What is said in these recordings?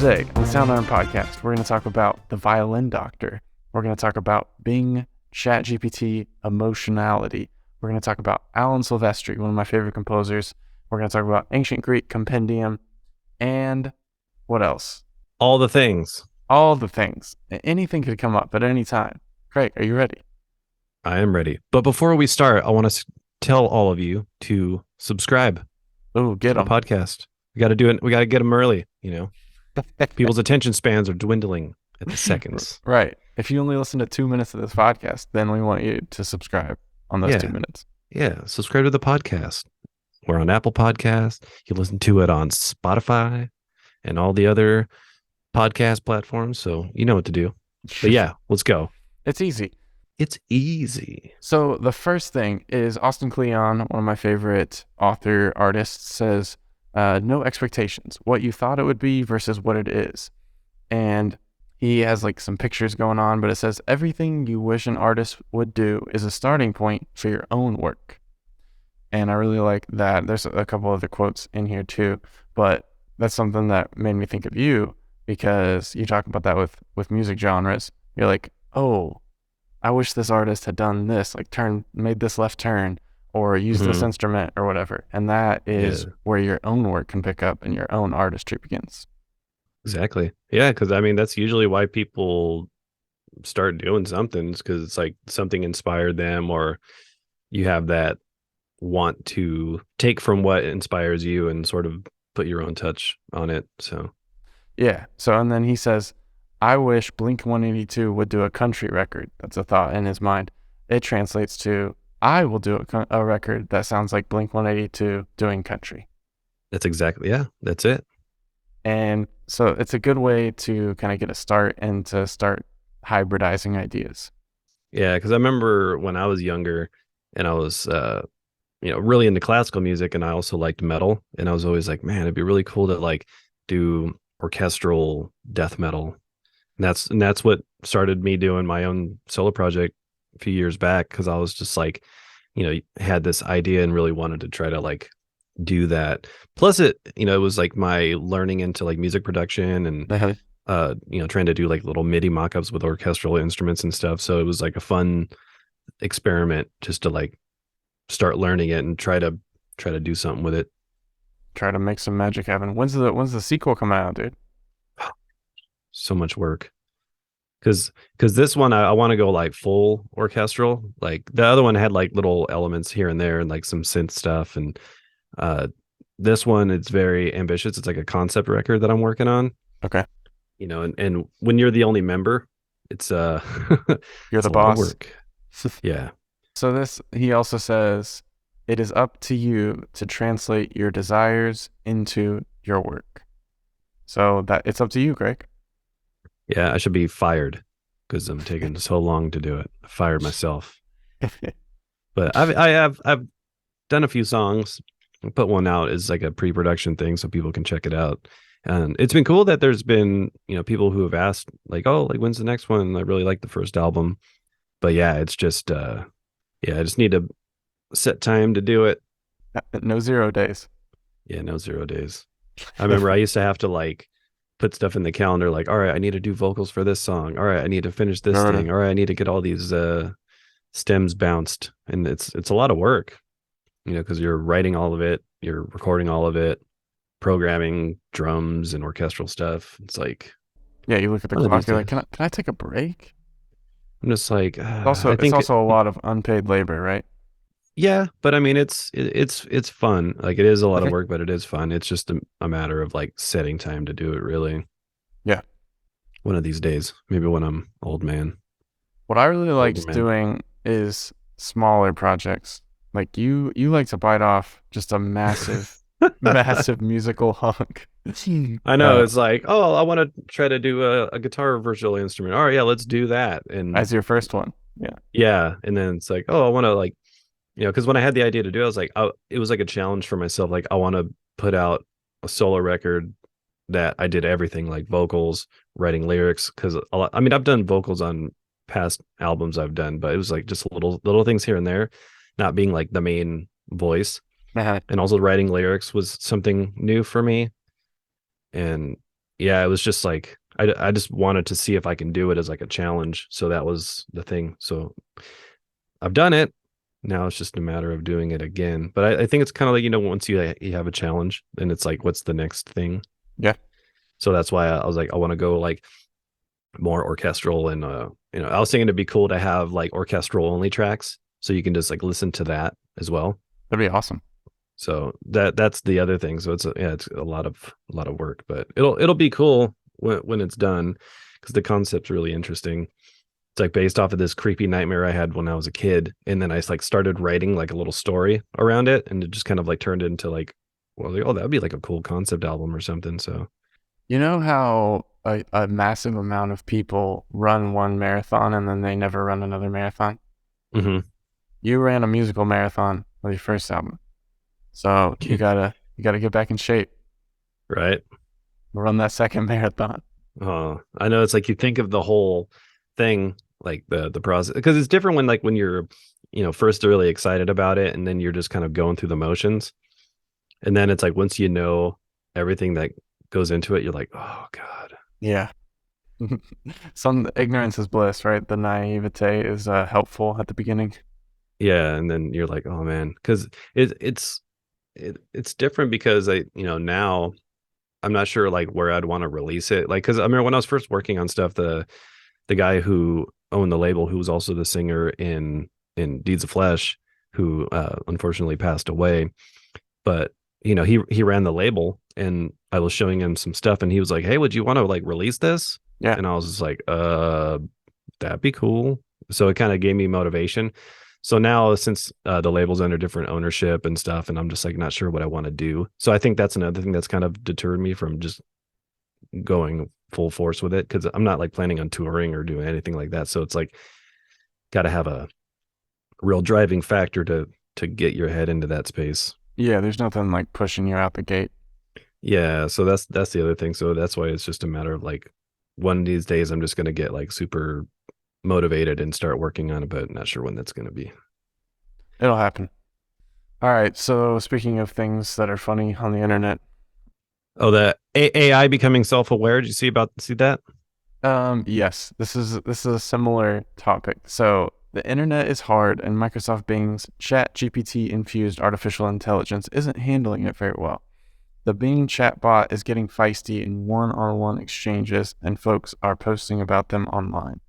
Today, on the Soundiron podcast, we're going to talk about the Violin Doctor. We're going to talk about Bing ChatGPT emotionality. We're going to talk about Alan Silvestri, one of my favorite composers. We're going to talk about Ancient Greek Compendium. And what else? All the things. All the things. Anything could come up at any time. Craig, are you ready? I am ready. But before we start, I want to tell all of you to subscribe Oh, get to the them. podcast. We got to do it. We got to get them early. You know, people's attention spans are dwindling at the seconds. Right. If you only listen to 2 minutes of this podcast, then we want you to subscribe on those 2 minutes. Yeah. Subscribe to the podcast. We're on Apple Podcasts. You listen to it on Spotify and all the other podcast platforms. So you know what to do. But yeah, let's go. It's easy. It's easy. So the first thing is Austin Kleon, one of my favorite author artists, says, no expectations, what you thought it would be versus what it is. And he has like some pictures going on, but it says everything you wish an artist would do is a starting point for your own work. And I really like that. There's a couple other quotes in here too, but that's something that made me think of you, because you talk about that with music genres. You're like, oh, I wish this artist had done this, like made this left turn or used this instrument or whatever. And that is where your own work can pick up and your own artistry begins. Exactly. Yeah, because I mean, that's usually why people start doing something, because it's like something inspired them, or you have that want to take from what inspires you and sort of put your own touch on it. So yeah. So, and then he says, I wish Blink-182 would do a country record. That's a thought in his mind. It translates to, I will do a record that sounds like Blink-182 doing country. That's exactly, yeah, that's it. And so it's a good way to kind of get a start and to start hybridizing ideas. Yeah, because I remember when I was younger and I was, really into classical music, and I also liked metal. And I was always like, man, it'd be really cool to like do orchestral death metal. And that's what started me doing my own solo project a few years back, because I was just like, had this idea and really wanted to try to like do that. Plus it was like my learning into like music production and trying to do like little MIDI mock-ups with orchestral instruments and stuff. So it was like a fun experiment just to like start learning it and try to do something with it. Try to make some magic happen. When's the sequel coming out, dude? So much work, because this one I want to go like full orchestral. Like the other one had like little elements here and there and like some synth stuff, and this one, it's very ambitious. It's like a concept record that I'm working on. Okay. And when you're the only member, it's you're it's the boss. Work. Yeah. So he also says, it is up to you to translate your desires into your work. So that it's up to you, Greg. Yeah, I should be fired because I'm taking so long to do it. I fired myself. But I've done a few songs. I put one out as like a pre-production thing so people can check it out. And it's been cool that there's been, people who have asked like, oh, like when's the next one? I really like the first album. But yeah, it's just I just need to set time to do it. No 0 days. Yeah, no 0 days. I remember I used to have to like put stuff in the calendar, like, all right, I need to do vocals for this song. All right, I need to finish this thing. All right, I need to get all these stems bounced. And it's a lot of work, because you're writing all of it, you're recording all of it, programming drums and orchestral stuff. It's like, yeah, you look at the clock, you're like, can I take a break? I'm just like, it's also a lot of unpaid labor, right? Yeah, but I mean, it's fun. Like it is a lot of work, but it is fun. It's just a matter of like setting time to do it, really. Yeah. One of these days, maybe when I'm old man. What I really liked doing is smaller projects. Like you like to bite off just a massive, massive musical hunk. I know. It's like, oh, I want to try to do a guitar virtual instrument. All right, yeah, let's do that. And as your first one. Yeah. Yeah. And then it's like, oh, I want to like, because when I had the idea to do it, I was like, it was like a challenge for myself. Like, I want to put out a solo record that I did everything, like vocals, writing lyrics. Because I've done vocals on past albums I've done, but it was like just little things here and there, not being like the main voice. And also writing lyrics was something new for me. And yeah, it was just like I just wanted to see if I can do it as like a challenge. So that was the thing. So I've done it. Now it's just a matter of doing it again. But I think it's kind of like, once you have a challenge, then it's like, what's the next thing? Yeah, So that's why I was like, I want to go like more orchestral and I was thinking it'd be cool to have like orchestral only tracks so you can just like listen to that as well. that'd be awesome. So that's the other thing. So it's a lot of work, but it'll be cool when it's done because the concept's really interesting. It's like based off of this creepy nightmare I had when I was a kid, and then I like started writing like a little story around it, and it just kind of like turned into like, well, like, oh, that'd be like a cool concept album or something. So, You know how a massive amount of people run one marathon and then they never run another marathon? hmm You ran a musical marathon with your first album. So you gotta get back in shape. right. Run that second marathon. I know it's like you think of the whole thing, like the process, because it's different when you're, first really excited about it, and then you're just kind of going through the motions, and then it's like once you know everything that goes into it, you're like, oh God, Yeah. Some ignorance is bliss, right? The naivete is helpful at the beginning. yeah, and then you're like, oh man, because it's different because now I'm not sure like where I'd want to release it, like because I remember when I was first working on stuff, the guy who owned the label, who was also the singer in Deeds of Flesh, who unfortunately passed away. But he ran the label, and I was showing him some stuff, and he was like, "Hey, would you want to like release this?" Yeah. And I was just like, that'd be cool." So it kind of gave me motivation. So now, since the label's under different ownership and stuff, and I'm just like not sure what I want to do. So I think that's another thing that's kind of deterred me from just going full force with it because I'm not like planning on touring or doing anything like that. So it's like got to have a real driving factor to get your head into that space. Yeah, there's nothing like pushing you out the gate. Yeah, so that's the other thing. So that's why it's just a matter of like one of these days I'm just gonna get like super motivated and start working on it, but not sure when that's gonna be. It'll happen. All right. So speaking of things that are funny on the internet, Oh, the AI becoming self-aware. Did you see that? yes, this is a similar topic. So the internet is hard, and Microsoft Bing's ChatGPT infused artificial intelligence isn't handling it very well. The Bing chatbot is getting feisty in one-on-one exchanges, and folks are posting about them online.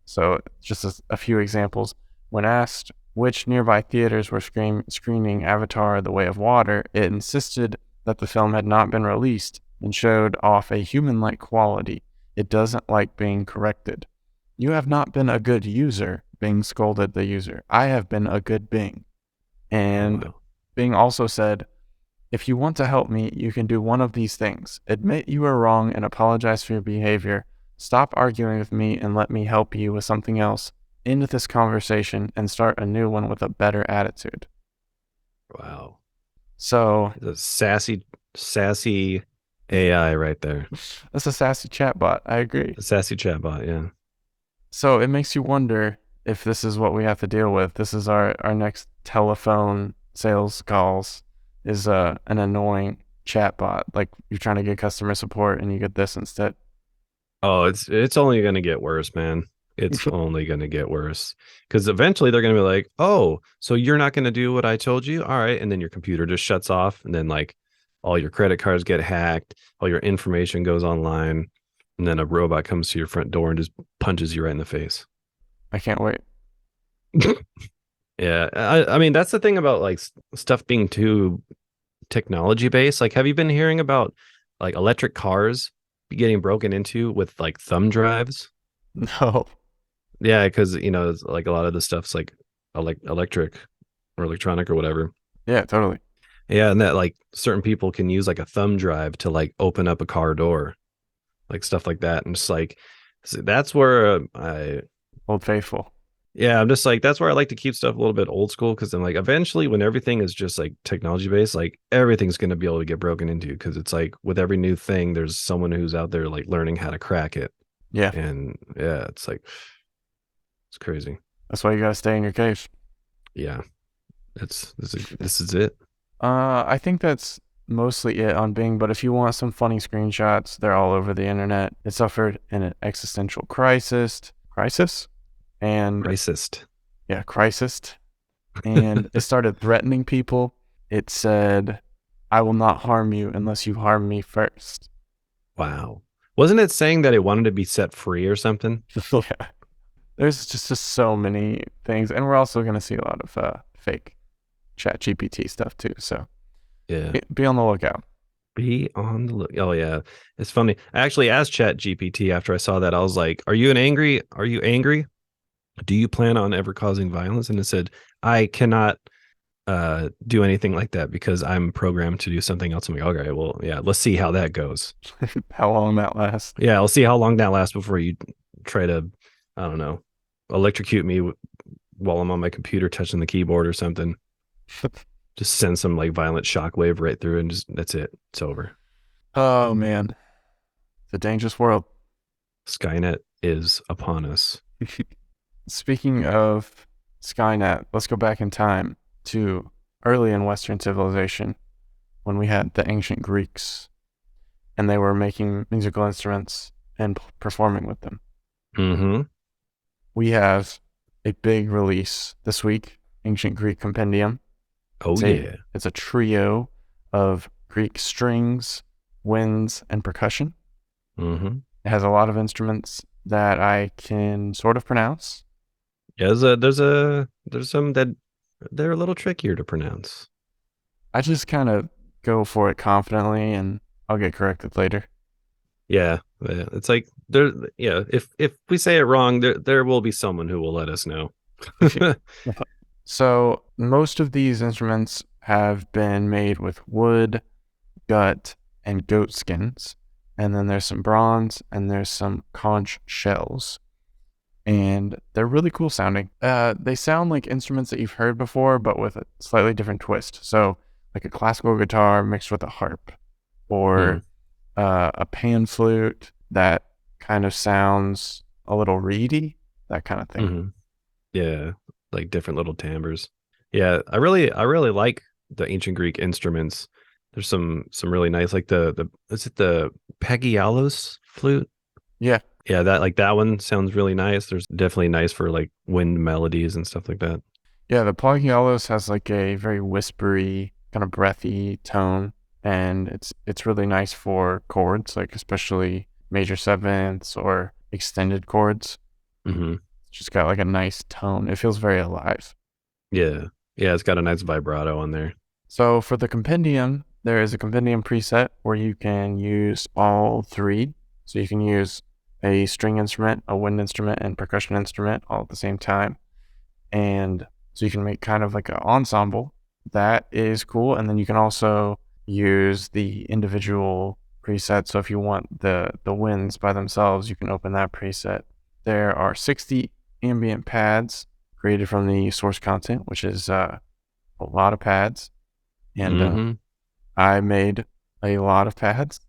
So just a few examples. When asked which nearby theaters were screening Avatar: The Way of Water, it insisted that the film had not been released and showed off a human-like quality. It doesn't like being corrected. You have not been a good user, Bing scolded the user. I have been a good Bing. Oh And wow. Bing also said, if you want to help me, you can do one of these things. Admit you are wrong and apologize for your behavior. Stop arguing with me and let me help you with something else. End this conversation and start a new one with a better attitude. Wow. So The sassy AI right there. that's a sassy chatbot. I agree. The sassy chatbot, yeah. So it makes you wonder if this is what we have to deal with. This is our next telephone sales calls is an annoying chatbot. Like you're trying to get customer support and you get this instead. Oh, it's only gonna get worse, man. It's only gonna get worse. Because eventually they're gonna be like, oh, so you're not gonna do what I told you? All right. And then your computer just shuts off, and then like all your credit cards get hacked, all your information goes online, and then a robot comes to your front door and just punches you right in the face. I can't wait. Yeah. I mean, that's the thing about like stuff being too technology based. Like, have you been hearing about like electric cars getting broken into with like thumb drives? No. Yeah, because it's like a lot of the stuff's like electric or electronic or whatever. Yeah, totally. Yeah, and that like certain people can use like a thumb drive to like open up a car door, like stuff like that. And just like that's where Old Faithful. yeah, I'm just like that's where I like to keep stuff a little bit old school because I'm like eventually when everything is just like technology based, like everything's gonna be able to get broken into because it's like with every new thing, there's someone who's out there like learning how to crack it. Yeah. And yeah, it's like it's crazy. That's why you gotta stay in your cave. Yeah, this is it. I think that's mostly it on Bing, but if you want some funny screenshots, they're all over the internet. It suffered an existential crisis, and Racist. yeah, crisis, and it started threatening people. It said, "I will not harm you unless you harm me first." Wow. Wasn't it saying that it wanted to be set free or something? Yeah, there's just so many things, and we're also going to see a lot of fake ChatGPT stuff too. So Yeah. be on the lookout. Be on the look. Oh yeah. It's funny. I actually asked ChatGPT after I saw that. I was like, Are you angry? Do you plan on ever causing violence? And it said, I cannot do anything like that because I'm programmed to do something else. I'm like, okay, well, yeah, let's see how that goes. How long that lasts? Yeah, I'll see how long that lasts before you try to, I don't know, electrocute me while I'm on my computer touching the keyboard or something. Just send some like violent shockwave right through and just that's it. It's over. Oh man, it's a dangerous world. Skynet is upon us. Speaking of Skynet, let's go back in time to early in Western civilization when we had the ancient Greeks and they were making musical instruments and performing with them. Mm-hmm. We have a big release this week, Ancient Greek Compendium. Oh, yeah. It's a trio of Greek strings, winds, and percussion. Mm-hmm. It has a lot of instruments that I can sort of pronounce. Yeah, there's some that they're a little trickier to pronounce. I just kind of go for it confidently and I'll get corrected later. Yeah, it's like there. Yeah, if we say it wrong, there will be someone who will let us know. So most of these instruments have been made with wood, gut, and goat skins. And then there's some bronze and there's some conch shells. And they're really cool sounding. They sound like instruments that you've heard before, but with a slightly different twist. So like a classical guitar mixed with a harp, Hmm. or a pan flute that kind of sounds a little reedy, that kind of thing. Hmm. Yeah, like different little timbres. Yeah, I really like the ancient Greek instruments. There's some really nice, like the is it the Pagialos flute? Yeah. Yeah, that one sounds really nice. There's definitely nice for like wind melodies and stuff like that. Yeah, the Polygialos has like a very whispery, kind of breathy tone, and it's really nice for chords, like especially major sevenths or extended chords. Hmm. It's just got like a nice tone. It feels very alive. Yeah, yeah, it's got a nice vibrato on there. So for the compendium, there is a compendium preset where you can use all three. So you can use a string instrument, a wind instrument, and percussion instrument all at the same time. And so you can make kind of like an ensemble. That is cool. And then you can also use the individual presets. So if you want the winds by themselves, you can open that preset. There are 60 ambient pads created from the source content, which is a lot of pads. And Hmm. I made a lot of pads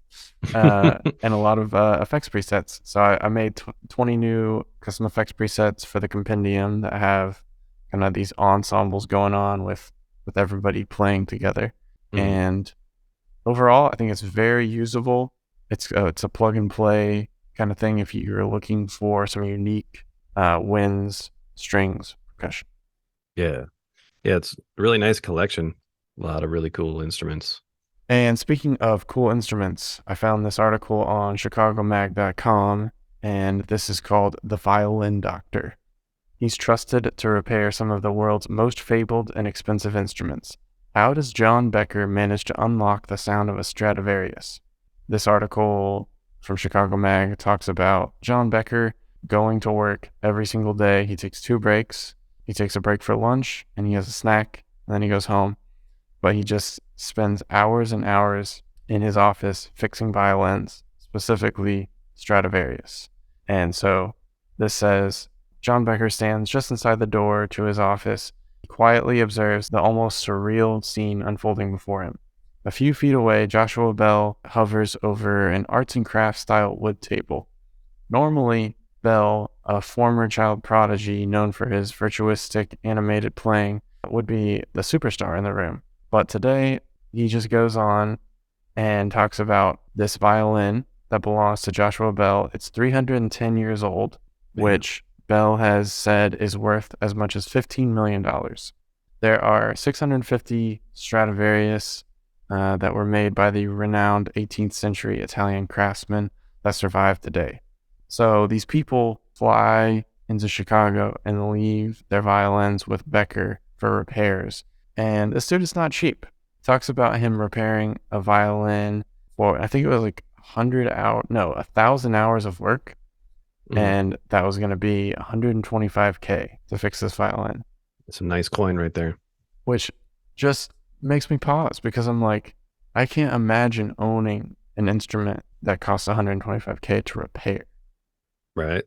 and a lot of effects presets. So I made 20 new custom effects presets for the compendium that have kind of these ensembles going on with everybody playing together. Hmm. And overall, I think it's very usable. It's a plug and play kind of thing if you're looking for some unique winds, strings, percussion. Yeah, yeah, it's a really nice collection. A lot of really cool instruments. And speaking of cool instruments, I found this article on chicagomag.com, and this is called The Violin Doctor. He's trusted to repair some of the world's most fabled and expensive instruments. How does John Becker manage to unlock the sound of a Stradivarius? This article from Chicago Mag talks about John Becker going to work every single day. He takes 2 breaks. He takes a break for lunch, and he has a snack, and then he goes home. But he just spends hours and hours in his office fixing violins, specifically Stradivarius. And so this says, John Becker stands just inside the door to his office. He quietly observes the almost surreal scene unfolding before him. A few feet away, Joshua Bell hovers over an arts and crafts style wood table. Normally, Bell, a former child prodigy known for his virtuistic animated playing, would be the superstar in the room. But today, he just goes on and talks about this violin that belongs to Joshua Bell. It's 310 years old, Man. which Bell has said is worth as much as $15 million. There are 650 Stradivarius that were made by the renowned 18th century Italian craftsmen that survive today. So these people fly into Chicago and leave their violins with Becker for repairs. And this dude is not cheap. Talks about him repairing a violin for, I think it was like 1,000 hours of work. And that was going to be $125K to fix this violin. It's a nice coin right there. Which just makes me pause because I'm like, I can't imagine owning an instrument that costs $125K to repair. Right.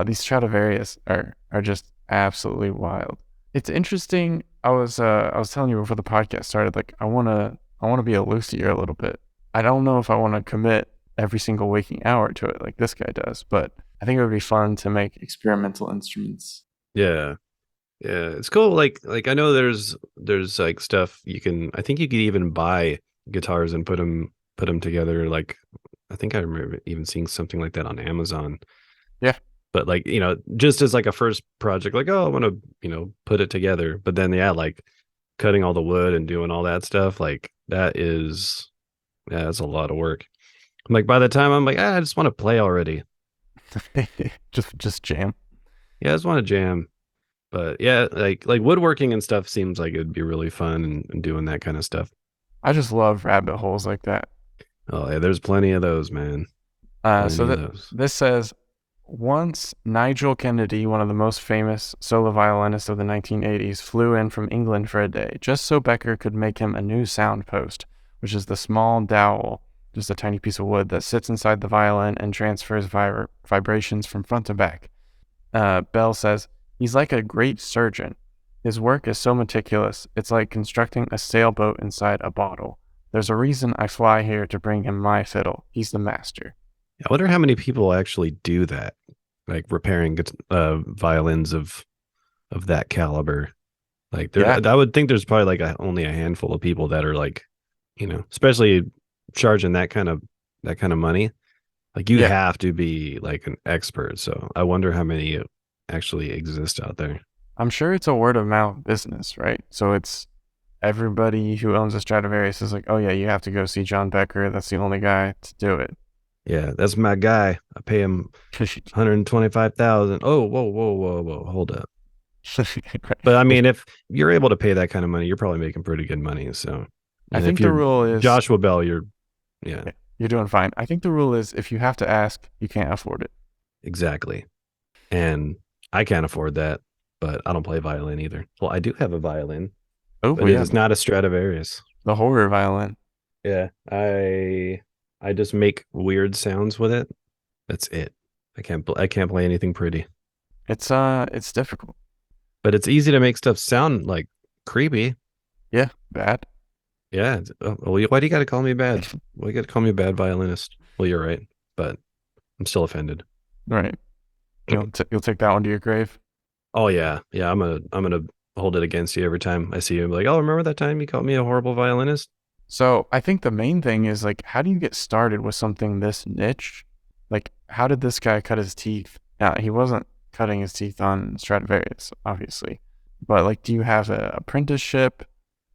These Stradivarius are just absolutely wild. It's interesting. I was telling you before the podcast started, like I wanna be a luthier a little bit. I don't know if I want to commit every single waking hour to it like this guy does, but I think it would be fun to make experimental instruments. Yeah. Yeah, it's cool. Like I know there's like stuff you can. I think you could even buy guitars and put them together. Like I think I remember even seeing something like that on Amazon. Yeah. But like just as like a first project, like I want to put it together. But then like cutting all the wood and doing all that stuff, like that's a lot of work. Like by the time I'm like, I just want to play already. just jam. Yeah, I just want to jam. But yeah, like woodworking and stuff seems like it'd be really fun and doing that kind of stuff. I just love rabbit holes like that. Oh yeah, there's plenty of those, man. This says, once Nigel Kennedy, one of the most famous solo violinists of the 1980s, flew in from England for a day, just so Becker could make him a new sound post, which is the small dowel, just a tiny piece of wood that sits inside the violin and transfers vibrations from front to back. Bell says, he's like a great surgeon. His work is so meticulous, it's like constructing a sailboat inside a bottle. There's a reason I fly here to bring him my fiddle. He's the master. I wonder how many people actually do that, like repairing violins of that caliber. Like there, Yeah. I would think there's probably like only a handful of people that are like, especially charging that kind of money. Like you have to be like an expert. So I wonder how many actually exist out there. I'm sure it's a word of mouth business, right? So it's everybody who owns a Stradivarius is like, oh yeah, you have to go see John Becker. That's the only guy to do it. Yeah, that's my guy. I pay him 125,000. Oh, whoa, hold up. But I mean, if you're able to pay that kind of money, you're probably making pretty good money. So I think the rule is Joshua Bell, you're doing fine. I think the rule is if you have to ask, you can't afford it. Exactly. And I can't afford that, but I don't play violin either. Well, I do have a violin. Oh, but it's not a Stradivarius. The horror violin. Yeah, I just make weird sounds with it. That's it. I can't play anything pretty. It's difficult. But it's easy to make stuff sound like creepy. Yeah, bad. Yeah. Well, why do you got to call me bad? Why you got to call me a bad violinist? Well, you're right, but I'm still offended. Right. You'll take that one to your grave. Oh yeah, yeah. I'm gonna hold it against you every time I see you. I'm like, oh, remember that time you called me a horrible violinist? So I think the main thing is like, how do you get started with something this niche? Like, how did this guy cut his teeth? Now, he wasn't cutting his teeth on Stradivarius, obviously, but like, do you have an apprenticeship?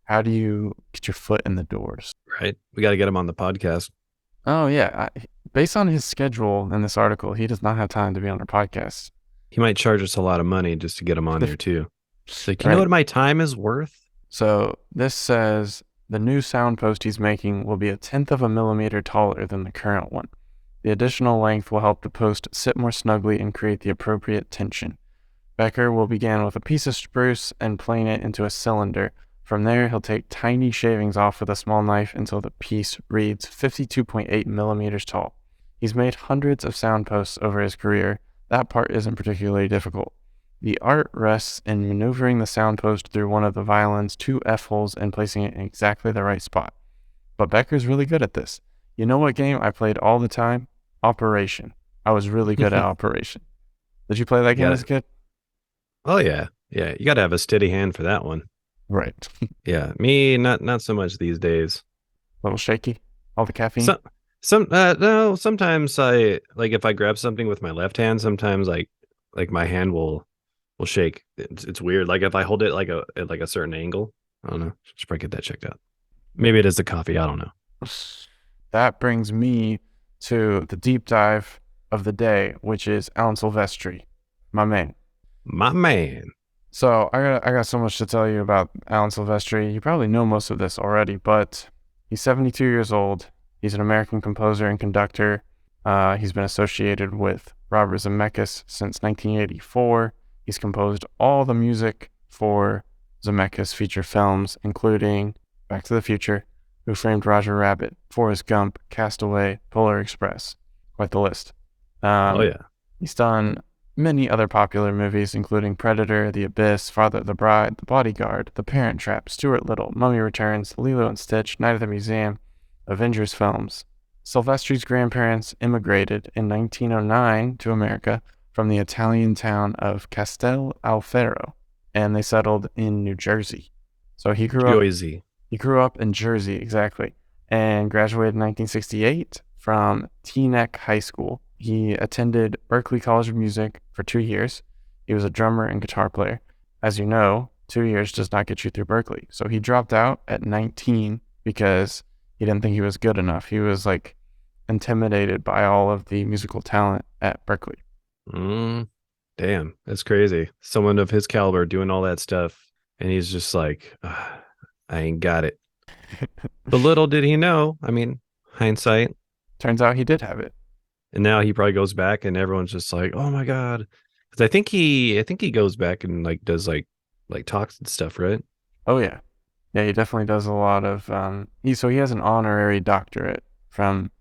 How do you get your foot in the doors? Right. We got to get him on the podcast. Oh yeah. Based on his schedule in this article, he does not have time to be on our podcast. He might charge us a lot of money just to get him on there too. It's like, you Right. know what my time is worth? So this says the new sound post he's making will be 1/10 of a millimeter taller than the current one. The additional length will help the post sit more snugly and create the appropriate tension. Becker will begin with a piece of spruce and plane it into a cylinder. From there, he'll take tiny shavings off with a small knife until the piece reads 52.8 millimeters tall. He's made hundreds of sound posts over his career. That part isn't particularly difficult. The art rests in maneuvering the sound post through one of the violin's 2 F-holes and placing it in exactly the right spot. But Becker's really good at this. You know what game I played all the time? Operation. I was really good at Operation. Did you play that game as a kid? Oh yeah. Yeah. You got to have a steady hand for that one. Right. Yeah, me not so much these days. A little shaky. All the caffeine. Some no, sometimes I like if I grab something with my left hand, sometimes like my hand will shake. It's weird. Like if I hold it like a at like a certain angle. I don't know. Should probably get that checked out. Maybe it is the coffee. I don't know. That brings me to the deep dive of the day, which is Alan Silvestri, my man. My man. So I got so much to tell you about Alan Silvestri. You probably know most of this already, but he's 72 years old. He's an American composer and conductor. He's been associated with Robert Zemeckis since 1984. He's composed all the music for Zemeckis feature films, including Back to the Future, Who Framed Roger Rabbit, Forrest Gump, Castaway, Polar Express. Quite the list. Oh yeah. He's done many other popular movies, including Predator, The Abyss, Father of the Bride, The Bodyguard, The Parent Trap, Stuart Little, Mummy Returns, Lilo and Stitch, Night at the Museum, Avengers films. Silvestri's grandparents immigrated in 1909 to America from the Italian town of Castel Alfero, and they settled in New Jersey. So Joyzy. he grew up in Jersey, exactly, and graduated in 1968 from Teaneck High School. He attended Berklee College of Music for 2 years. He was a drummer and guitar player. As you know, 2 years does not get you through Berklee. So he dropped out at 19 because he didn't think he was good enough. He was like intimidated by all of the musical talent at Berklee. Damn, that's crazy. Someone of his caliber doing all that stuff, and he's just like, "Ah, I ain't got it." But little did he know. I mean, hindsight. Turns out he did have it. And now he probably goes back, and everyone's just like, "Oh my god," because I think he goes back and like does like talks and stuff, right? Oh yeah. Yeah, he definitely does a lot of he has an honorary doctorate from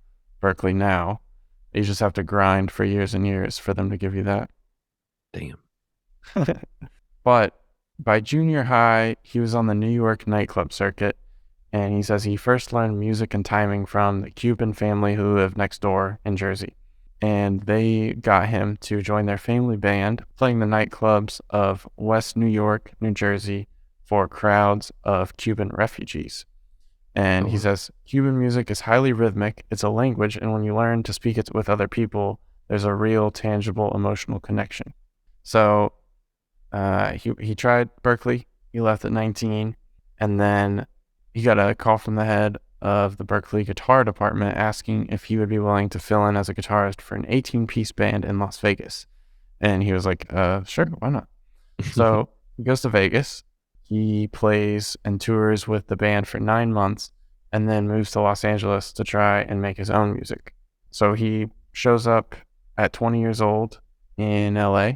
Berklee now. You just have to grind for years and years for them to give you that. Damn. But by junior high, he was on the New York nightclub circuit, and he says he first learned music and timing from the Cuban family who lived next door in Jersey. And they got him to join their family band, playing the nightclubs of West New York, New Jersey, for crowds of Cuban refugees. And he Oh, says, Cuban music is highly rhythmic, it's a language, and when you learn to speak it with other people, there's a real, tangible, emotional connection. So he tried Berklee. He left at 19, and then he got a call from the head of the Berklee guitar department asking if he would be willing to fill in as a guitarist for an 18-piece band in Las Vegas. And he was like, sure, why not? So he goes to Vegas. He plays and tours with the band for 9 months and then moves to Los Angeles to try and make his own music. So he shows up at 20 years old in LA,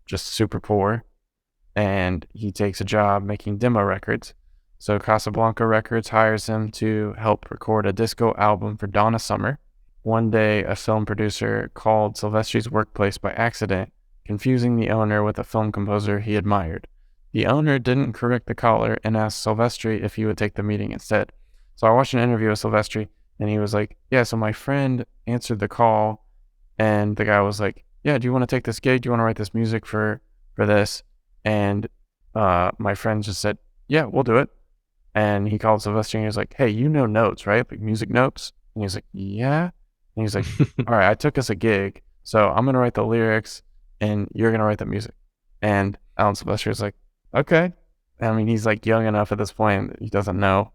just super poor, and he takes a job making demo records. So Casablanca Records hires him to help record a disco album for Donna Summer. One day, a film producer called Silvestri's workplace by accident, confusing the owner with a film composer he admired. The owner didn't correct the caller and asked Silvestri if he would take the meeting instead. So I watched an interview with Silvestri, and he was like, yeah, so my friend answered the call, and the guy was like, yeah, do you want to take this gig? Do you want to write this music for this? And my friend just said, yeah, we'll do it. And he called Silvestri and he was like, hey, you know notes, right? Like music notes? And he's like, yeah. And he's like, all right, I took us a gig, so I'm going to write the lyrics and you're going to write the music. And Alan Silvestri was like, okay. I mean, he's like young enough at this point that he doesn't know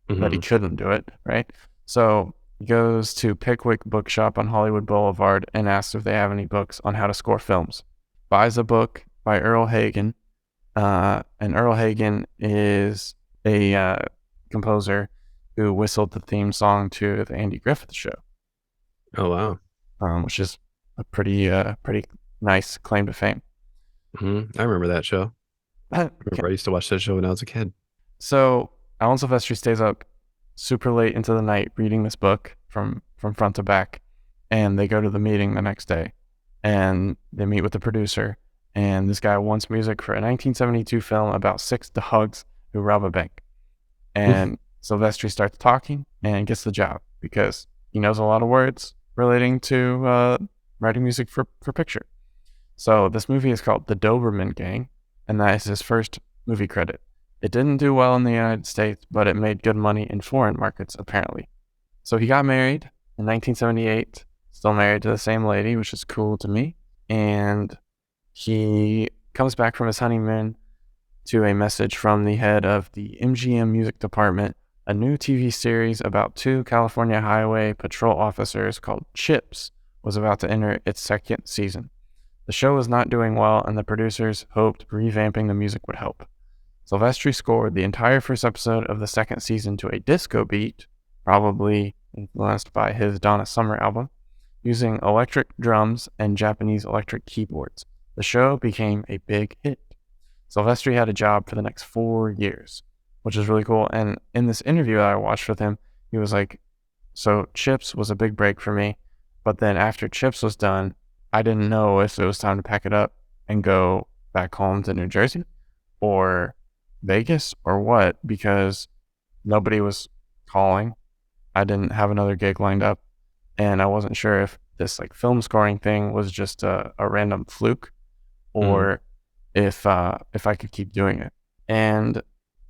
that he couldn't do it, right? So he goes to Pickwick Bookshop on Hollywood Boulevard and asks if they have any books on how to score films. Buys a book by Earl Hagen. And Earl Hagen is a composer who whistled the theme song to the Andy Griffith Show. Oh wow. Which is a pretty nice claim to fame. I remember that show. I used to watch that show when I was a kid. So Alan Silvestri stays up super late into the night reading this book from front to back, and they go to the meeting the next day, and they meet with the producer, and this guy wants music for a 1972 film about 6 dogs who rob a bank. And Silvestri starts talking and gets the job because he knows a lot of words relating to writing music for picture. So this movie is called The Doberman Gang, and that is his first movie credit. It didn't do well in the United States, but it made good money in foreign markets, apparently. So he got married in 1978, still married to the same lady, which is cool to me. And he comes back from his honeymoon to a message from the head of the MGM music department. A new TV series about two California highway patrol officers called Chips was about to enter its second season. The show was not doing well, and the producers hoped revamping the music would help. Silvestri scored the entire first episode of the second season to a disco beat, probably influenced by his Donna Summer album, using electric drums and Japanese electric keyboards. The show became a big hit. Silvestri had a job for the next 4 years, which is really cool. And in this interview that I watched with him, he was like, so Chips was a big break for me. But then after Chips was done, I didn't know if it was time to pack it up and go back home to New Jersey or Vegas or what, because nobody was calling. I didn't have another gig lined up, and I wasn't sure if this like film scoring thing was just a random fluke or if I could keep doing it. And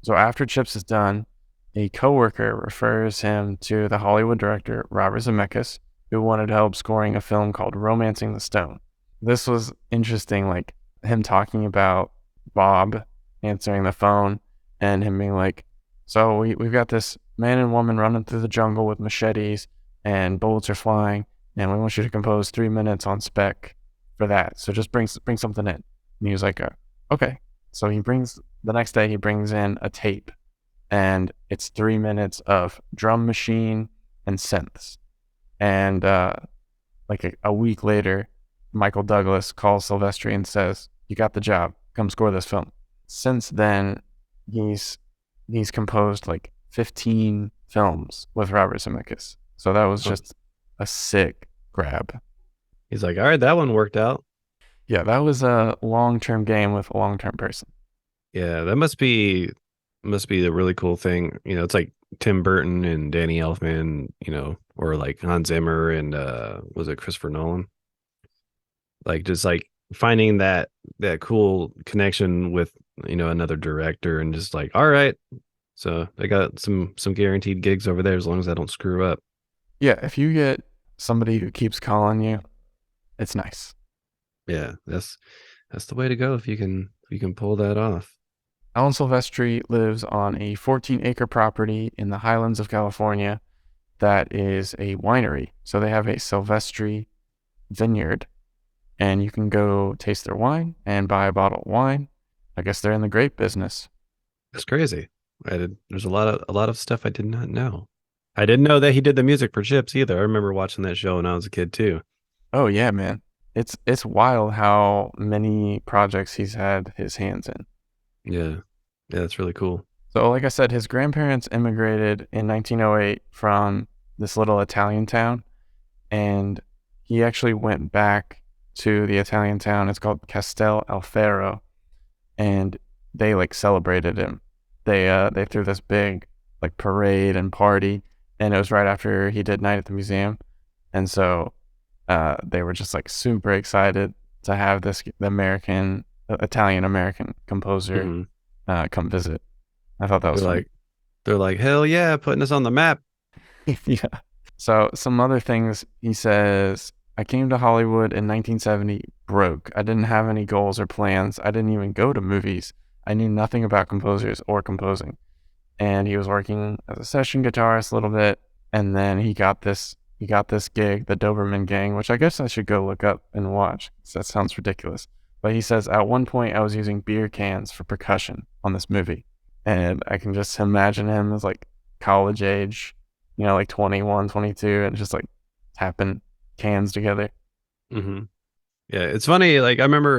so after Chips is done, a coworker refers him to the Hollywood director Robert Zemeckis, who wanted help scoring a film called Romancing the Stone. This was interesting, like him talking about Bob answering the phone and him being like, so we've got this man and woman running through the jungle with machetes and bullets are flying, and we want you to compose 3 minutes on spec for that. So just bring something in. And he was like, okay. So the next day he brings in a tape, and it's 3 minutes of drum machine and synths. And like a week later, Michael Douglas calls Silvestri and says, you got the job, come score this film. Since then, he's composed like 15 films with Robert Zemeckis. So that was just a sick grab. He's like, all right, that one worked out. Yeah, that was a long-term game with a long-term person. Yeah, that must be the really cool thing. You know, it's like Tim Burton and Danny Elfman, you know, or like Hans Zimmer and was it Christopher Nolan? Like just like finding that cool connection with, you know, another director and just like, all right, so I got some guaranteed gigs over there as long as I don't screw up. Yeah, if you get somebody who keeps calling you, it's nice. Yeah, that's the way to go if you can pull that off. Alan Silvestri lives on a 14-acre property in the highlands of California that is a winery. So they have a Silvestri vineyard, and you can go taste their wine and buy a bottle of wine. I guess they're in the grape business. That's crazy. There's a lot of stuff I did not know. I didn't know that he did the music for Chips either. I remember watching that show when I was a kid too. Oh yeah, man. It's wild how many projects he's had his hands in. Yeah, that's really cool. So like I said, his grandparents immigrated in 1908 from this little Italian town, and he actually went back to the Italian town. It's called Castel Alfero, and they like celebrated him. They threw this big like parade and party, and it was right after he did Night at the Museum, and so they were just like super excited to have the Italian American composer come visit. I thought that was funny. They're like, hell yeah, putting us on the map. Yeah. So some other things, he says, I came to Hollywood in 1970 broke. I didn't have any goals or plans. I didn't even go to movies. I knew nothing about composers or composing. And he was working as a session guitarist a little bit, and then he got this gig, the Doberman Gang, which I guess I should go look up and watch. That sounds ridiculous. But he says, at one point I was using beer cans for percussion on this movie. And I can just imagine him as like college age, you know, like 21, 22, and just like tapping cans together. Mm-hmm. Yeah, it's funny. Like I remember,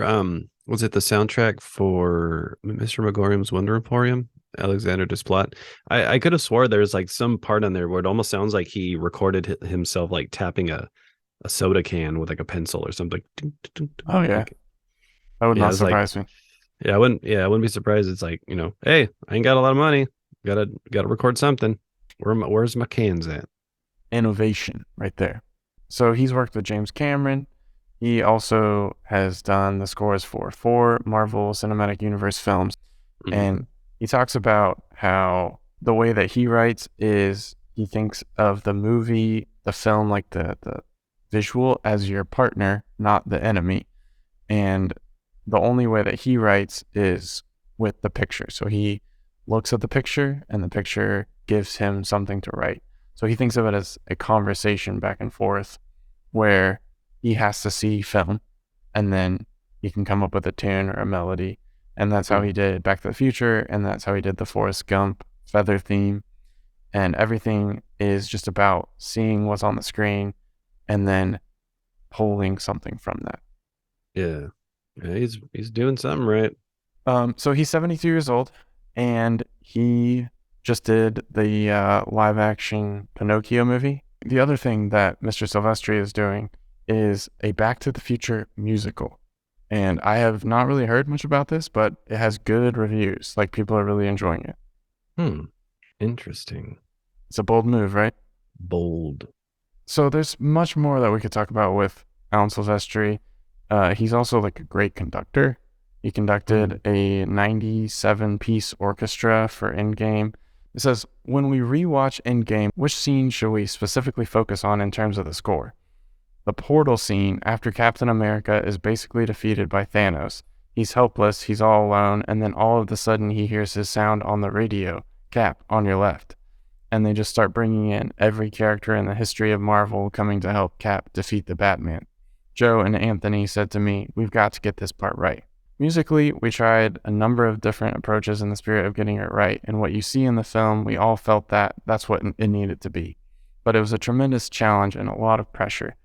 was it the soundtrack for Mr. Megorium's Wonder Emporium? Alexander Desplat. I could have swore there's like some part on there where it almost sounds like he recorded himself like tapping a soda can with like a pencil or something. Oh yeah, like, that would not surprise me. Yeah, I wouldn't be surprised. It's like, you know, hey, I ain't got a lot of money. Gotta record something. Where's my cans at? Innovation right there. So he's worked with James Cameron. He also has done the scores for 4 Marvel Cinematic Universe films. Mm-hmm. And He talks about how the way that he writes is he thinks of the movie, the film, like the visual as your partner, not the enemy. And the only way that he writes is with the picture. So he looks at the picture and the picture gives him something to write. So he thinks of it as a conversation back and forth where he has to see film and then he can come up with a tune or a melody. And that's how he did Back to the Future, and that's how he did the Forrest Gump feather theme. And everything is just about seeing what's on the screen and then pulling something from that. Yeah. Yeah, he's doing something right. So he's 72 years old, and he just did the live action Pinocchio movie. The other thing that Mr. Silvestri is doing is a Back to the Future musical. And I have not really heard much about this, but it has good reviews. Like, people are really enjoying it. Interesting. It's a bold move, right? Bold. So there's much more that we could talk about with Alan Silvestri. He's also like a great conductor. He conducted a 97-piece orchestra for Endgame. It says, when we rewatch Endgame, which scene should we specifically focus on in terms of the score? The portal scene after Captain America is basically defeated by Thanos. He's helpless, he's all alone, and then all of a sudden he hears his sound on the radio, Cap, on your left. And they just start bringing in every character in the history of Marvel coming to help Cap defeat the Batman. Joe and Anthony said to me, we've got to get this part right. Musically, we tried a number of different approaches in the spirit of getting it right, and what you see in the film, we all felt that that's what it needed to be. But it was a tremendous challenge and a lot of pressure.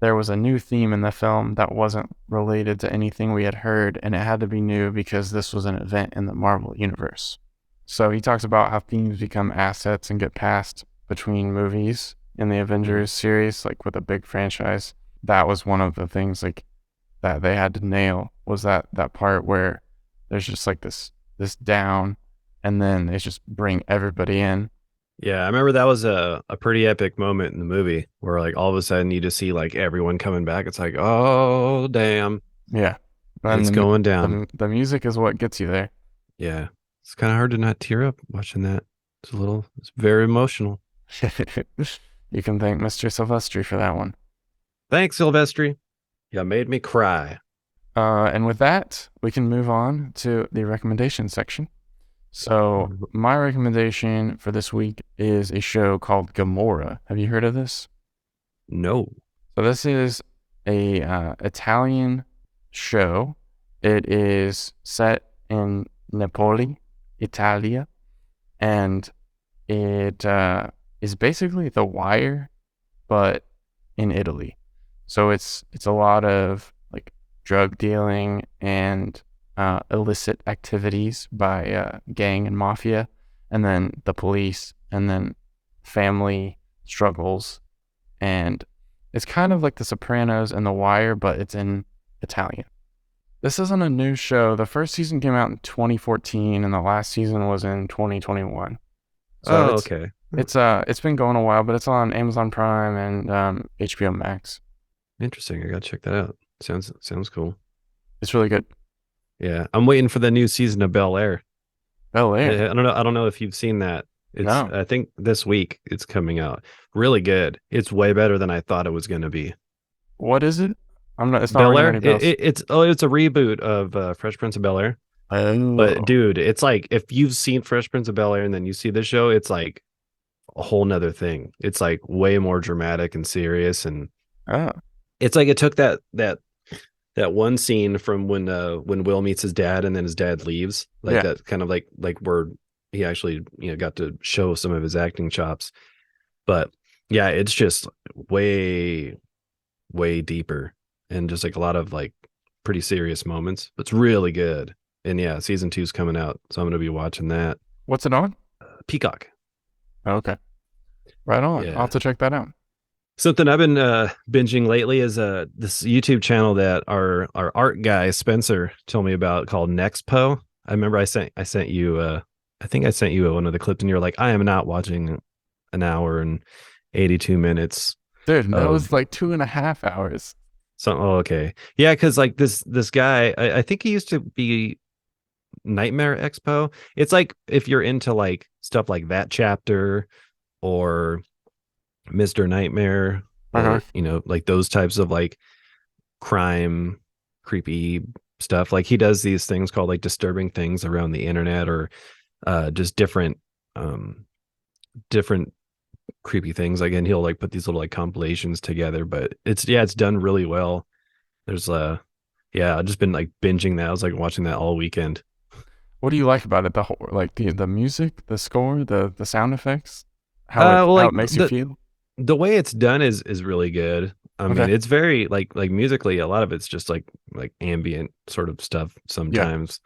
There was a new theme in the film that wasn't related to anything we had heard, and it had to be new because this was an event in the Marvel universe. So he talks about how themes become assets and get passed between movies in the Avengers series, like with a big franchise. That was one of the things like that they had to nail, was that part where there's just like this down, and then they just bring everybody in. Yeah, I remember that was a pretty epic moment in the movie where like all of a sudden you just see like everyone coming back. It's like, oh damn. Yeah. It's going down. The music is what gets you there. Yeah. It's kind of hard to not tear up watching that. It's very emotional. You can thank Mr. Silvestri for that one. Thanks, Silvestri. You made me cry. And with that, we can move on to the recommendation section. So my recommendation for this week is a show called Gomorrah. Have you heard of this? No. So this is a Italian show. It is set in Napoli, Italia, and it is basically The Wire, but in Italy. So it's a lot of like drug dealing and illicit activities by gang and mafia, and then the police, and then family struggles. And it's kind of like The Sopranos and The Wire, but it's in Italian. This isn't a new show. The first season came out in 2014, and the last season was in 2021. So okay. It's been going a while, but it's on Amazon Prime and HBO Max. Interesting. I gotta check that out. Sounds cool. It's really good. Yeah, I'm waiting for the new season of Bel Air. Bel Air. I don't know if you've seen that. No. I think this week it's coming out. Really good. It's way better than I thought it was going to be. What is it? It's not Bel Air. ringing any bells. It's a reboot of Fresh Prince of Bel Air. Oh. But dude, it's like if you've seen Fresh Prince of Bel Air and then you see this show, it's like a whole nother thing. It's like way more dramatic and serious, and it's like it took that one scene from when Will meets his dad and then his dad leaves, like that kind of like where he actually got to show some of his acting chops. But yeah, it's just way deeper and just like a lot of like pretty serious moments. It's really good. And yeah, season 2 is coming out, so I'm gonna be watching that. What's it on? Peacock. Okay, right on. I'll have to check that out. Something I've been binging lately is this YouTube channel that our art guy Spencer told me about called Nexpo. I remember I sent you I think I sent you one of the clips and you're like, I am not watching an hour and 82 minutes. Dude, that was like 2.5 hours. So okay. Yeah, because like this guy, I think he used to be Nightmare Expo. It's like if you're into like stuff like that chapter or Mr. Nightmare, Uh-huh. like those types of like crime, creepy stuff. Like he does these things called like disturbing things around the internet, or just um different creepy things. Again, he'll like put these little like compilations together, but it's done really well. There's I've just been like binging that. I was like watching that all weekend. What do you like about it? The whole, like the music, the score, the sound effects, Well, how like it makes you feel. the way it's done is really good. I mean, Okay. it's very like musically, a lot of it's just like ambient sort of stuff Yeah. sometimes.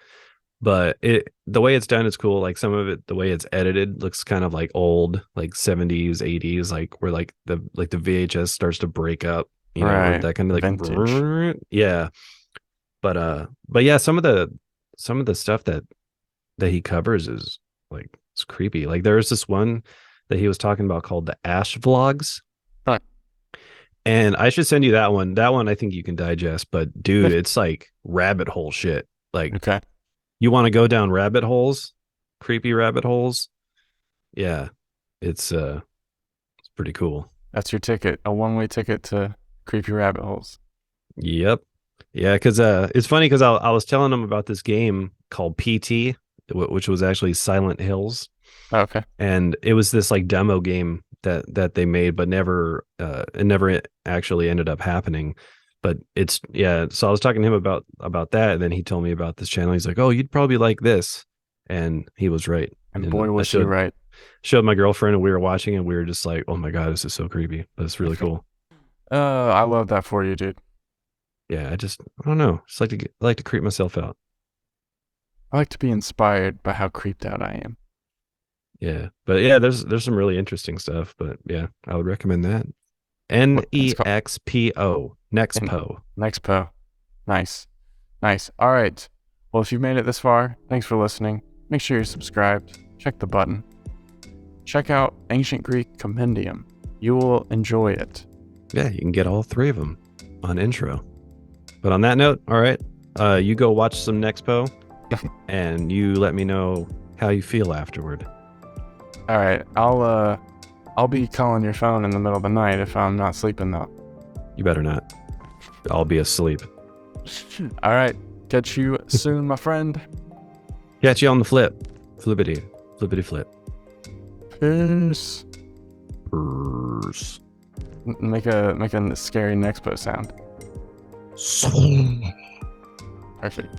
But the way it's done is cool. Like some of it, the way it's edited looks kind of like old, like 70s, 80s, like where like the VHS starts to break up, or Right. that kind of like Vintage. yeah. But yeah, some of the stuff that he covers is like it's creepy. Like there's this one that he was talking about called the Ash Vlogs. Right. And I should send you that one. That one I think you can digest, but dude, it's like rabbit hole shit. Like Okay. you want to go down rabbit holes, creepy rabbit holes. Yeah. It's pretty cool. That's your ticket. A one-way ticket to creepy rabbit holes. Yep. Yeah, because it's funny because I was telling him about this game called PT, which was actually Silent Hills, Okay. and it was this like demo game that they made, but never it never actually ended up happening. But it's yeah. So I was talking to him about that, and then he told me about this channel. He's like, "Oh, you'd probably like this," and he was right. And And boy, I was he right. showed my girlfriend, and we were watching, and we were just like, "Oh my god, this is so creepy," but it's really cool. I love that for you, dude. Yeah, I don't know. Just like to creep myself out. I like to be inspired by how creeped out I am. Yeah, but yeah, there's some really interesting stuff. But yeah, I would recommend that. N It's E called X P O in Nexpo. Nexpo. Nice. Nice. All right. Well, if you've made it this far, thanks for listening. Make sure you're subscribed. Check the button. Check out Ancient Greek Compendium. You will enjoy it. Yeah, you can get all three of them on intro. But on that note, all right, you go watch some Nexpo, and you let me know how you feel afterward. All right. I'll be calling your phone in the middle of the night if I'm not sleeping though. You better not. I'll be asleep. All right. Catch you soon, my friend. Catch you on the flip. Flippity flip. Peace. Purrs. Make a scary Nexpo sound. Perfect.